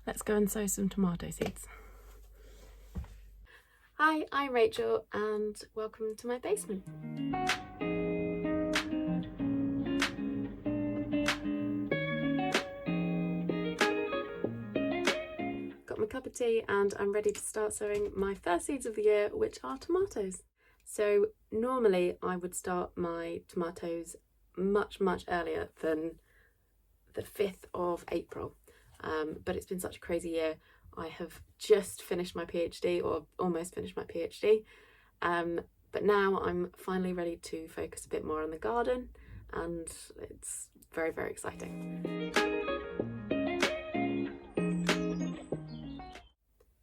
Let's go and sow some tomato seeds. Hi, I'm Rachel and welcome to my basement. Got my cup of tea and I'm ready to start sowing my first seeds of the year, which are tomatoes. So normally I would start my tomatoes much earlier than the 5th of April. But it's been such a crazy year. I have just finished my PhD, or almost finished my PhD, but now I'm finally ready to focus a bit more on the garden, and it's very exciting.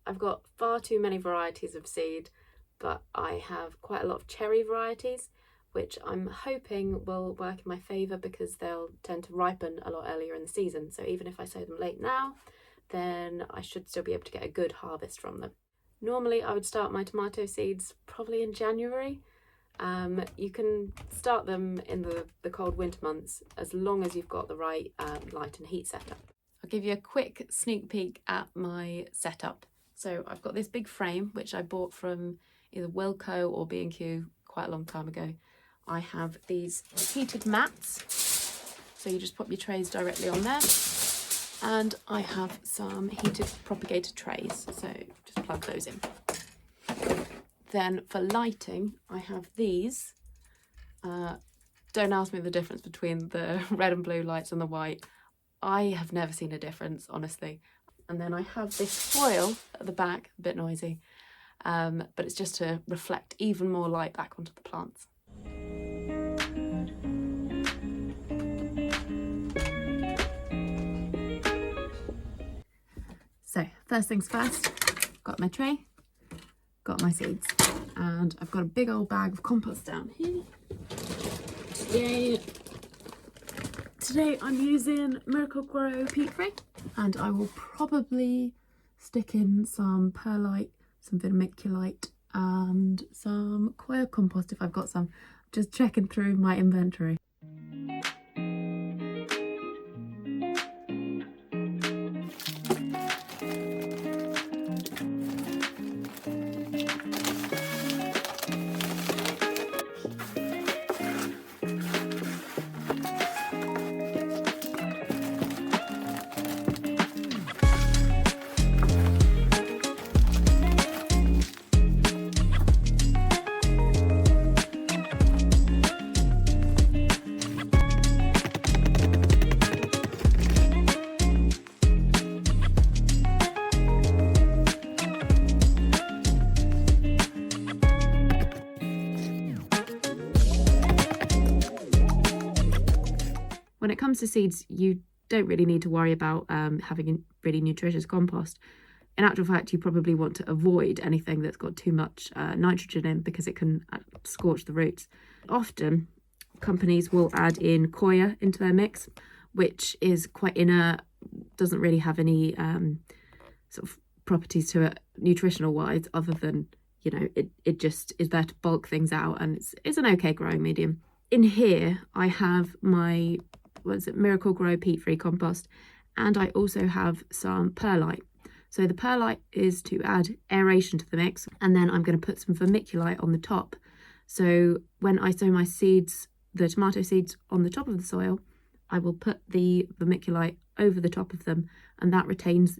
I've got far too many varieties of seed, but I have quite a lot of cherry varieties, which I'm hoping will work in my favour because they'll tend to ripen a lot earlier in the season. So even if I sow them late now, then I should still be able to get a good harvest from them. Normally I would start my tomato seeds probably in January. You can start them in the cold winter months as long as you've got the right light and heat setup. I'll give you a quick sneak peek at my setup. So I've got this big frame, which I bought from either Wilko or B&Q quite a long time ago. I have these heated mats, so you just pop your trays directly on there, and I have some heated propagator trays, so just plug those in. Then for lighting, I have these. Don't ask me the difference between the red and blue lights and the white. I have never seen a difference, honestly. And then I have this foil at the back, a bit noisy, but it's just to reflect even more light back onto the plants. So first things first, got my tray, got my seeds, and I've got a big old bag of compost down here. Today I'm using Miracle-Gro peat-free, and I will probably stick in some perlite, some vermiculite, and some coir compost if I've got some. Just checking through my inventory. When it comes to seeds, you don't really need to worry about having a really nutritious compost. In actual fact, you probably want to avoid anything that's got too much nitrogen in because it can scorch the roots. Often, companies will add in coir into their mix, which is quite inert, doesn't really have any sort of properties to it nutritional-wise, other than, you know, it just is there to bulk things out, and it's an okay growing medium. In here, I have my Miracle-Gro peat-free compost, and I also have some perlite. So the perlite is to add aeration to the mix, and then I'm going to put some vermiculite on the top. So when I sow my seeds, the tomato seeds, on the top of the soil, I will put the vermiculite over the top of them, and that retains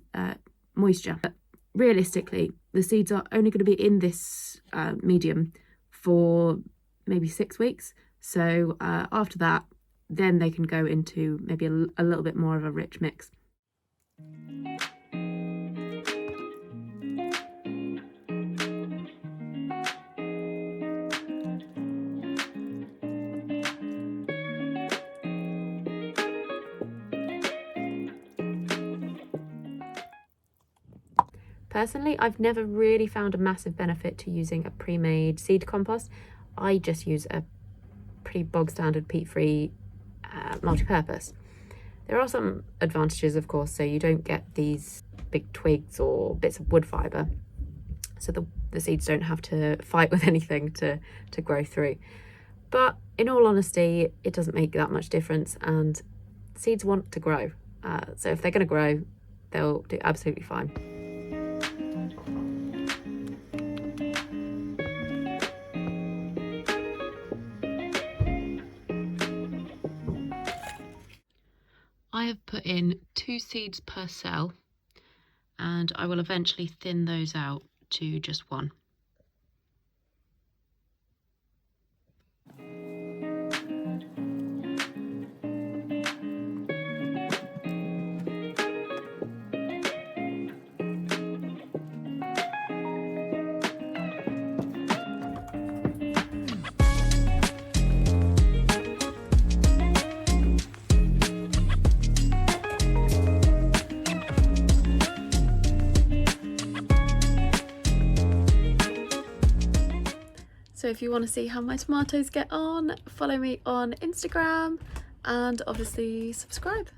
moisture. But realistically, the seeds are only going to be in this medium for maybe 6 weeks. So after that, then they can go into maybe a little bit more of a rich mix. Personally, I've never really found a massive benefit to using a pre-made seed compost. I just use a pretty bog standard peat-free multi-purpose. There are some advantages, of course, so you don't get these big twigs or bits of wood fibre, so the seeds don't have to fight with anything to grow through. But in all honesty, it doesn't make that much difference, and seeds want to grow. So if they're going to grow, they'll do absolutely fine. I have put in 2 seeds per cell, and I will eventually thin those out to just 1. So if you want to see how my tomatoes get on, follow me on Instagram and obviously subscribe.